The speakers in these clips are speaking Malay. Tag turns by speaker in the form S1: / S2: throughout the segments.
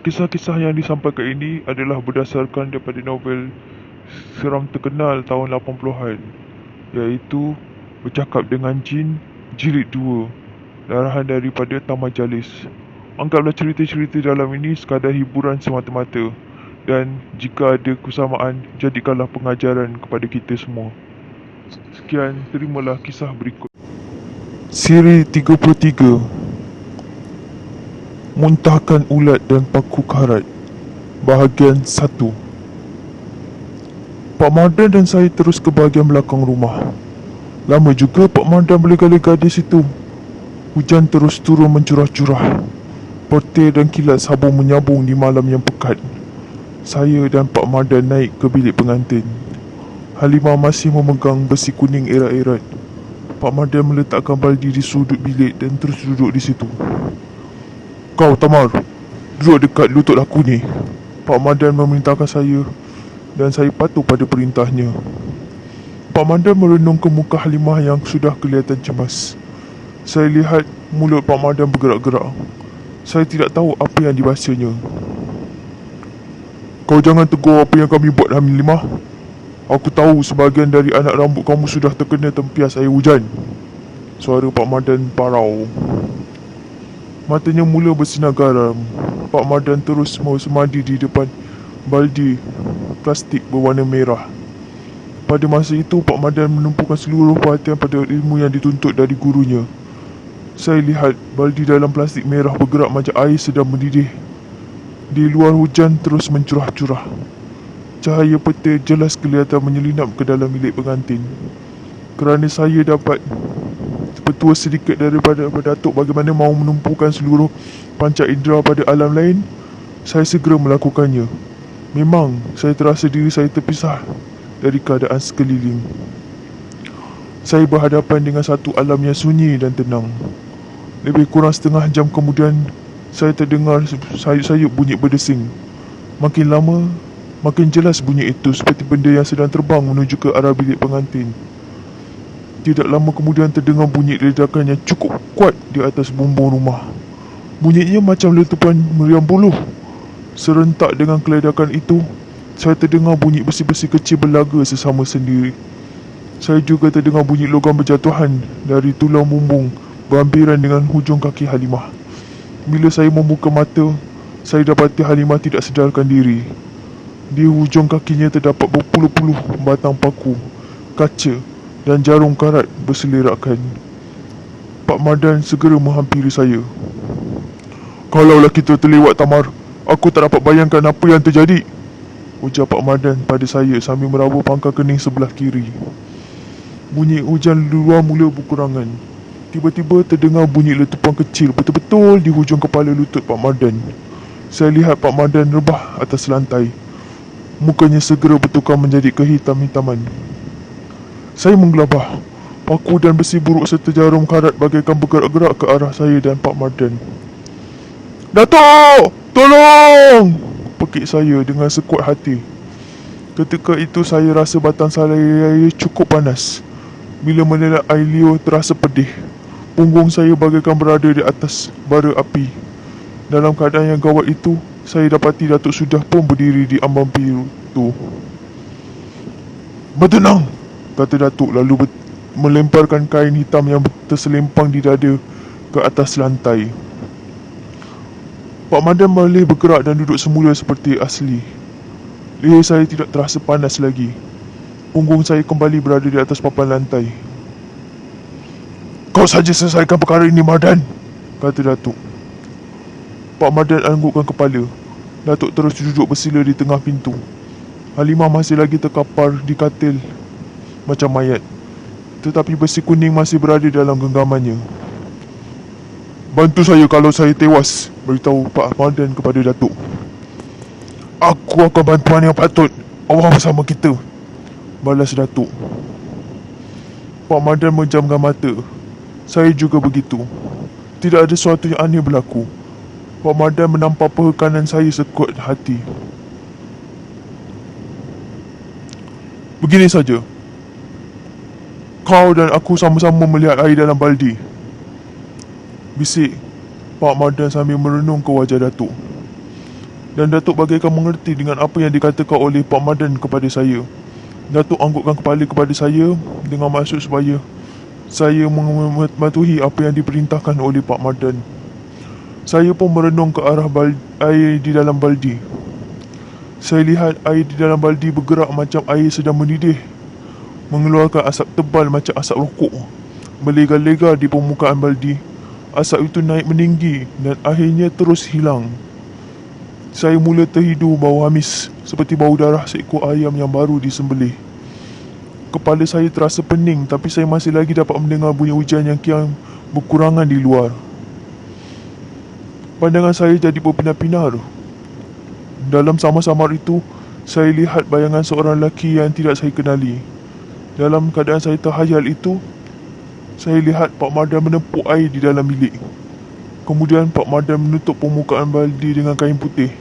S1: Kisah-kisah yang disampaikan ini adalah berdasarkan daripada novel seram terkenal tahun 80-an, iaitu Bercakap dengan Jin Jilid 2, arahan daripada Tamajalis. Anggaplah cerita-cerita dalam ini sekadar hiburan semata-mata, dan jika ada kesamaan, jadikanlah pengajaran kepada kita semua. Sekian, terimalah kisah berikut. Siri 33, Muntahkan Ulat dan Paku Karat, Bahagian 1. Pak Mardan dan saya terus ke bahagian belakang rumah. Lama juga Pak Mardan berlega-lega di situ. Hujan terus turun mencurah-curah. Petir dan kilat sabung menyabung di malam yang pekat. Saya dan Pak Mardan naik ke bilik pengantin. Halimah masih memegang besi kuning erat-erat. Pak Mardan meletakkan baldi di sudut bilik dan terus duduk di situ. "Kau, Tamar, duduk dekat lutut aku ni," Pak Mardan memerintahkan saya, dan saya patuh pada perintahnya. Pak Mardan merenung ke muka Halimah yang sudah kelihatan cemas. Saya lihat mulut Pak Mardan bergerak-gerak. Saya tidak tahu apa yang dibahasanya. "Kau jangan tegur apa yang kami buat, Halimah. Aku tahu sebahagian dari anak rambut kamu sudah terkena tempias air hujan." Suara Pak Mardan parau. Matanya mula bersinar garam. Pak Mardan terus semadi di depan baldi plastik berwarna merah. Pada masa itu, Pak Mardan menumpukan seluruh perhatian pada ilmu yang dituntut dari gurunya. Saya lihat baldi dalam plastik merah bergerak macam air sedang mendidih. Di luar hujan terus mencurah-curah. Cahaya petir jelas kelihatan menyelinap ke dalam bilik pengantin. Kerana saya dapat petua sedikit daripada Datuk bagaimana mahu menumpukan seluruh panca indera pada alam lain, saya segera melakukannya. Memang saya terasa diri saya terpisah dari keadaan sekeliling. Saya berhadapan dengan satu alam yang sunyi dan tenang. Lebih kurang setengah jam kemudian, saya terdengar sayup-sayup bunyi berdesing. Makin lama, makin jelas bunyi itu seperti benda yang sedang terbang menuju ke arah bilik pengantin. Tidak lama kemudian terdengar bunyi ledakan yang cukup kuat di atas bumbung rumah. Bunyinya macam letupan meriam buluh. Serentak dengan keledakan itu, saya terdengar bunyi besi-besi kecil berlaga sesama sendiri. Saya juga terdengar bunyi logam berjatuhan dari tulang bumbung berhampiran dengan hujung kaki Halimah. Bila saya membuka mata, saya dapati Halimah tidak sedarkan diri. Di hujung kakinya terdapat berpuluh-puluh batang paku, kaca dan jarum karat berselerakkan. Pak Mardan segera menghampiri saya. "Kalaulah kita terlewat, Tamar, aku tak dapat bayangkan apa yang terjadi," ujar Pak Mardan pada saya sambil meraba pangkal kening sebelah kiri. Bunyi hujan luar mula berkurangan. Tiba-tiba terdengar bunyi letupan kecil betul-betul di hujung kepala lutut Pak Mardan. Saya lihat Pak Mardan rebah atas lantai. Mukanya segera bertukar menjadi kehitam-hitaman. Saya menggelabah. Paku dan besi buruk serta jarum karat bagaikan bergerak-gerak ke arah saya dan Pak Mardan. "Datuk! Tolong!" pekik saya dengan sekuat hati. Ketika itu saya rasa batang saya cukup panas. Bila menelak air liur terasa pedih. Punggung saya bagaikan berada di atas bara api. Dalam keadaan yang gawat itu, saya dapati Datuk sudah pun berdiri di ambang pintu. "Bertenang," kata Datuk lalu melemparkan kain hitam yang terselempang di dada ke atas lantai. Pak Mardan boleh bergerak dan duduk semula seperti asli. Leher saya tidak terasa panas lagi. Punggung saya kembali berada di atas papan lantai. "Kau saja selesaikan perkara ini, Mardan," kata Datuk. Pak Mardan anggukkan kepala. Datuk terus duduk bersila di tengah pintu. Halimah masih lagi terkapar di katil macam mayat, tetapi besi kuning masih berada dalam genggamannya. "Bantu saya kalau saya tewas," beritahu Pak Mardan kepada Datuk. "Aku akan bantuan yang patut. Allah bersama kita," balas Datuk. Pak Mardan menjamkan mata. Saya juga begitu. Tidak ada sesuatu yang aneh berlaku. Pak Mardan menampar paha kanan saya sekuat hati. "Begini saja. Kau dan aku sama-sama melihat air dalam baldi," bisik Pak Mardan sambil merenung ke wajah Datuk. dan Datuk bagaikan mengerti dengan apa yang dikatakan oleh Pak Madan kepada saya. Datuk anggukkan kepala kepada saya dengan maksud supaya saya mematuhi apa yang diperintahkan oleh Pak Madan. Saya pun merenung ke arah air di dalam baldi. Saya lihat air di dalam baldi bergerak macam air sedang mendidih, mengeluarkan asap tebal macam asap rokok, berlega-lega di permukaan baldi. Asap itu naik meninggi dan akhirnya terus hilang. Saya mula terhidu bau amis seperti bau darah seekor ayam yang baru disembelih. Kepala saya terasa pening, tapi saya masih lagi dapat mendengar bunyi hujan yang kian berkurangan di luar. Pandangan saya jadi berpinar-pinar. Dalam samar-samar itu, saya lihat bayangan seorang lelaki yang tidak saya kenali. Dalam keadaan saya terhayal itu, saya lihat Pak Madan menepuk air di dalam bilik. Kemudian Pak Madan menutup permukaan baldi dengan kain putih.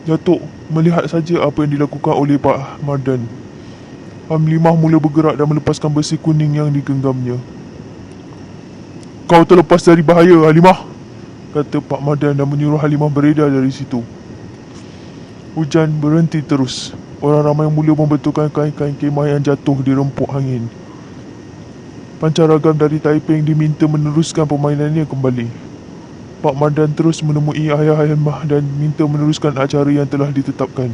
S1: Datuk melihat saja apa yang dilakukan oleh Pak Madan. Halimah mula bergerak dan melepaskan besi kuning yang digenggamnya. "Kau terlepas dari bahaya, Halimah," kata Pak Madan dan menyuruh Halimah beredar dari situ. Hujan berhenti terus. Orang ramai mula membetulkan kain-kain kemah yang jatuh di rempuk angin. Pancaragam dari Taiping diminta meneruskan permainannya kembali. Pak Madan terus menemui ayah Halimah dan minta meneruskan acara yang telah ditetapkan.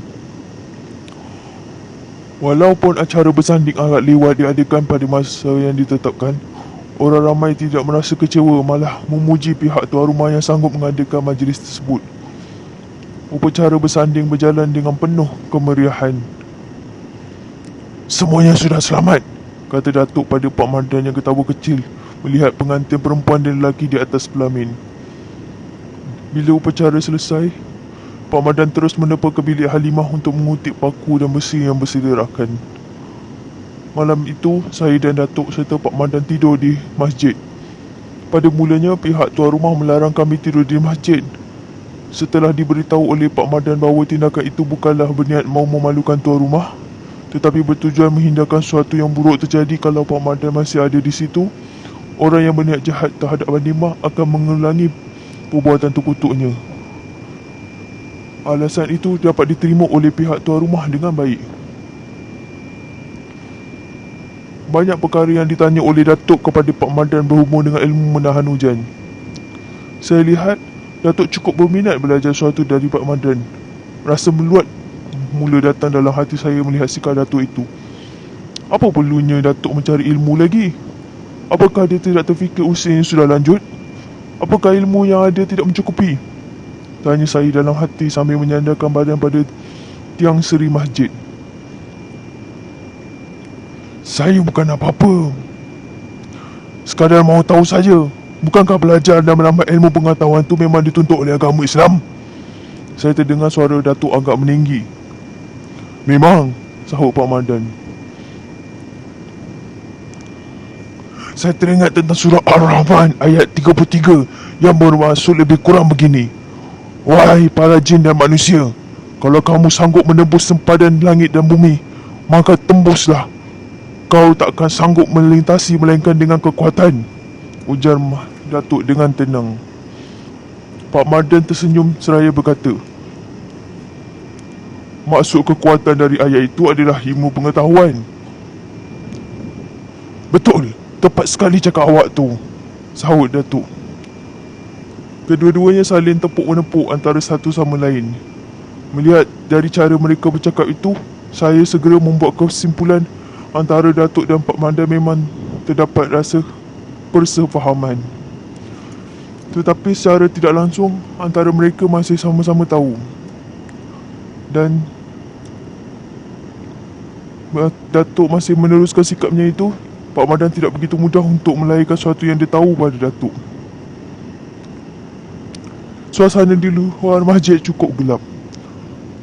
S1: Walaupun acara bersanding agak lewat diadakan pada masa yang ditetapkan, orang ramai tidak merasa kecewa, malah memuji pihak tuan rumah yang sanggup mengadakan majlis tersebut. Upacara bersanding berjalan dengan penuh kemeriahan. "Semuanya sudah selamat," kata Datuk pada Pak Madan yang ketawa kecil melihat pengantin perempuan dan lelaki di atas pelamin. Bila upacara selesai, Pak Madan terus menepa ke bilik Halimah untuk mengutip paku dan besi yang berselerakkan. Malam itu, saya dan Datuk serta Pak Madan tidur di masjid. Pada mulanya, pihak tuan rumah melarang kami tidur di masjid. Setelah diberitahu oleh Pak Madan bahawa tindakan itu bukanlah berniat mahu memalukan tuan rumah, tetapi bertujuan menghindarkan sesuatu yang buruk terjadi kalau Pak Madan masih ada di situ, orang yang berniat jahat terhadap Halimah akan mengulangi perbuatan terkutuknya. Alasan itu dapat diterima oleh pihak tuan rumah dengan baik. Banyak perkara yang ditanya oleh Datuk kepada Pak Madan berhubung dengan ilmu menahan hujan. Saya lihat Datuk cukup berminat belajar sesuatu dari Pak Madan. Rasa meluat mula datang dalam hati saya melihat sikap Datuk itu. Apa perlunya Datuk mencari ilmu lagi? Apakah dia tidak terfikir usianya sudah lanjut? Apakah ilmu yang ada tidak mencukupi? Tanya saya dalam hati sambil menyandarkan badan pada tiang seri masjid. "Saya bukan apa-apa. Sekadar mahu tahu saja. Bukankah belajar dan menambah ilmu pengetahuan itu memang dituntut oleh agama Islam?" Saya terdengar suara Datuk agak meninggi. "Memang," sahut Pak Madan. "Saya teringat tentang surah Ar-Rahman ayat 33 yang bermaksud lebih kurang begini. Wahai para jin dan manusia, kalau kamu sanggup menembus sempadan langit dan bumi, maka tembuslah. Kau tak akan sanggup melintasi melainkan dengan kekuatan," ujar Datuk dengan tenang. Pak Madan tersenyum seraya berkata, "Maksud kekuatan dari ayat itu adalah ilmu pengetahuan." "Betul, tepat sekali cakap awak tu," sahut Datuk. Kedua-duanya saling tepuk-menepuk antara satu sama lain. Melihat dari cara mereka bercakap itu, saya segera membuat kesimpulan antara Datuk dan Pak Madan memang terdapat rasa persefahaman. Tetapi secara tidak langsung, antara mereka masih sama-sama tahu. Dan Datuk masih meneruskan sikapnya itu, Pak Madan tidak begitu mudah untuk melahirkan sesuatu yang dia tahu pada Datuk. Suasana di luar masjid cukup gelap.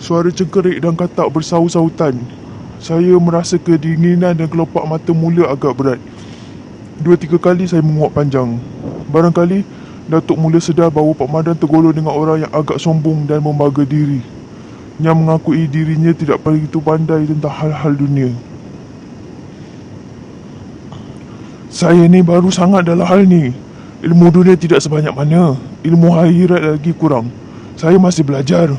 S1: Suara cengkerik dan katak bersahut-sahutan. Saya merasa kedinginan dan kelopak mata mula agak berat. 2-3 kali saya menguap panjang. Barangkali Datuk mula sedar bahawa Pak Madan tergolong dengan orang yang agak sombong dan membangga diri, yang mengakui dirinya tidak begitu pandai tentang hal-hal dunia. "Saya ni baru sangat dalam hal ni. Ilmu dunia tidak sebanyak mana. Ilmu akhirat lagi kurang. Saya masih belajar."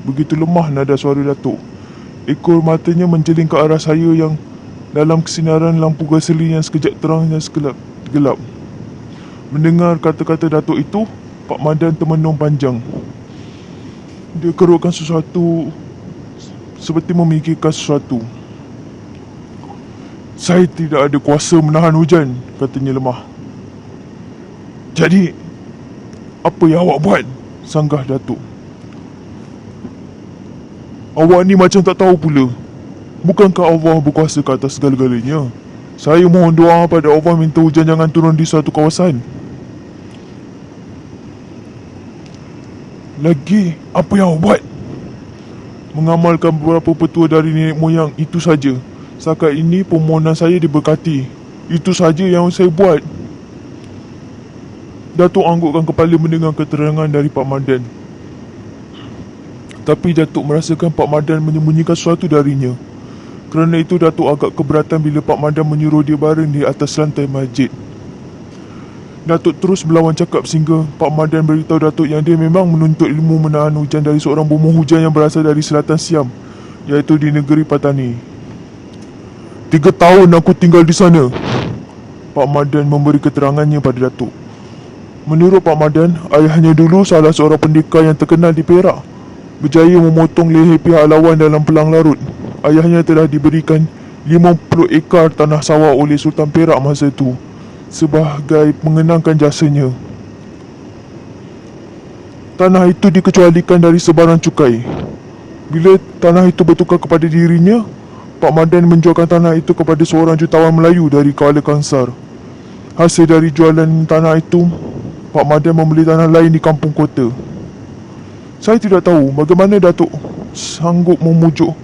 S1: Begitu lemah nada suara Datuk. Ekor matanya menjeling ke arah saya yang dalam kesinaran lampu gasolin yang sekejap terang dan sekejap gelap. Mendengar kata-kata Datuk itu, Pak Madan termenung panjang. Dia kerutkan sesuatu, seperti memikirkan sesuatu. Saya tidak ada kuasa menahan hujan, katanya lemah. Jadi, apa yang awak buat? Sanggah Datuk. Awak ni macam tak tahu pula. Bukankah Allah berkuasa ke atas segala-galanya? Saya mohon doa pada Allah minta hujan jangan turun di suatu kawasan. Lagi, apa yang awak buat? Mengamalkan beberapa petua dari nenek moyang, itu saja. Setakat ini permohonan saya diberkati. Itu saja yang saya buat. Datuk anggukkan kepala mendengar keterangan dari Pak Madan. Tapi Datuk merasakan Pak Madan menyembunyikan sesuatu darinya. Kerana itu Datuk agak keberatan bila Pak Madan menyuruh dia baring di atas lantai masjid. Datuk terus melawan cakap sehingga Pak Madan beritahu Datuk yang dia memang menuntut ilmu menahan hujan dari seorang bomoh hujan yang berasal dari selatan Siam, iaitu di negeri Patani. 3 tahun aku tinggal di sana. Pak Madan memberi keterangannya pada Datuk. Menurut Pak Madan, ayahnya dulu salah seorang pendekar yang terkenal di Perak, berjaya memotong leher pihak lawan dalam perang larut. Ayahnya telah diberikan 50 ekar tanah sawah oleh Sultan Perak masa itu sebagai mengenangkan jasanya. Tanah itu dikecualikan dari sebarang cukai. Bila tanah itu bertukar kepada dirinya, Pak Madan menjualkan tanah itu kepada seorang jutawan Melayu dari Kuala Kangsar. Hasil dari jualan tanah itu, Pak Madan membeli tanah lain di kampung kota. Saya tidak tahu bagaimana Datuk sanggup memujuk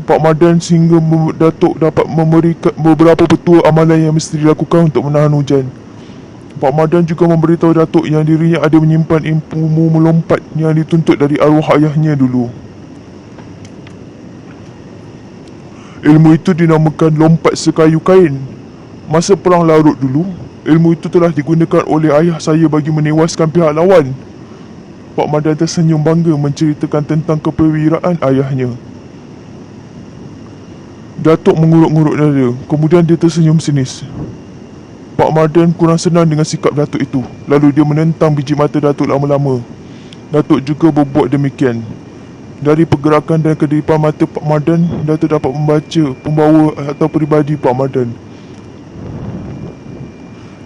S1: Pak Madan sehingga Datuk dapat memberikan beberapa petua amalan yang mesti dilakukan untuk menahan hujan. Pak Madan juga memberitahu Datuk yang dirinya ada menyimpan ilmu melompat yang dituntut dari arwah ayahnya dulu. Ilmu itu dinamakan lompat sekayu kain. Masa perang larut dulu, ilmu itu telah digunakan oleh ayah saya bagi menewaskan pihak lawan. Pak Madan tersenyum bangga menceritakan tentang kepewiraan ayahnya. Datuk mengurut-ngurut dada, kemudian dia tersenyum sinis. Pak Madan kurang senang dengan sikap Datuk itu, lalu dia menentang biji mata Datuk lama-lama. Datuk juga berbuat demikian. Dari pergerakan dan kedipan mata Pak Madan, Datuk dapat membaca pembawa atau peribadi Pak Madan.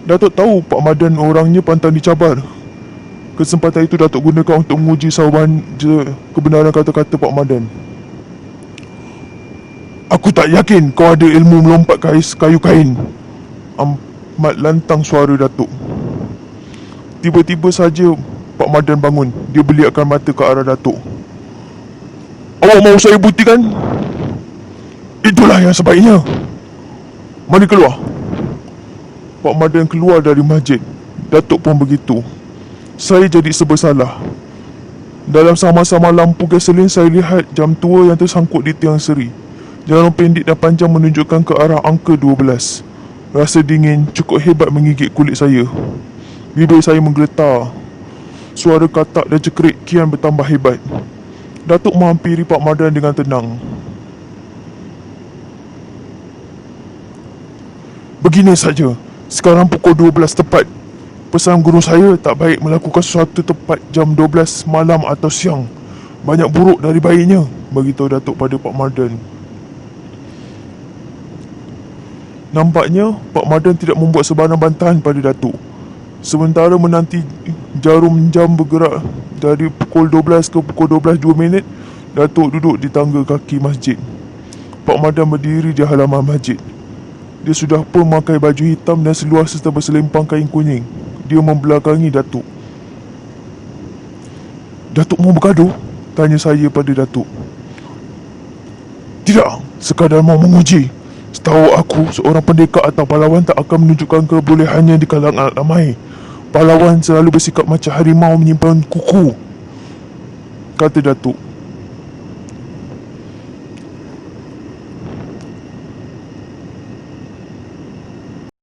S1: Datuk tahu Pak Madan orangnya pantang dicabar. Kesempatan itu Datuk gunakan untuk menguji kebenaran kata-kata Pak Madan. Aku tak yakin kau ada ilmu melompat kayu kain. Amat lantang suara Datuk. Tiba-tiba saja Pak Madan bangun. Dia beliakkan mata ke arah Datuk. Awak mahu saya buktikan? Itulah yang sebaiknya. Mari keluar. Pak Madan keluar dari masjid. Datuk pun begitu. Saya jadi serba salah. Dalam sama-sama lampu gasolin saya lihat jam tua yang tersangkut di tiang seri. Jarum pendek dan panjang menunjukkan ke arah angka 12. Rasa dingin cukup hebat menggigit kulit saya. Bibir saya menggeletar. Suara katak dan cekrik kian bertambah hebat. Datuk menghampiri Pak Madan dengan tenang. Begini saja, sekarang pukul 12 tepat. Pesan guru saya tak baik melakukan sesuatu tepat jam 12 malam atau siang. Banyak buruk dari baiknya, beritahu Datuk pada Pak Madan. Nampaknya Pak Madan tidak membuat sebarang bantahan pada Datuk. Sementara menanti jarum jam bergerak dari pukul 12 ke pukul 12:02, Datuk duduk di tangga kaki masjid. Pak Madan berdiri di halaman masjid. Dia sudah pun memakai baju hitam dan seluar serta berselempang kain kuning. Dia membelakangi Datuk. Datuk mau bergaduh? Tanya saya pada Datuk. Tidak, sekadar mau menguji. Setahu aku, seorang pendekar atau pahlawan tak akan menunjukkan kebolehannya di kalangan ramai. Pahlawan selalu bersikap macam harimau menyimpan kuku, kata Datuk.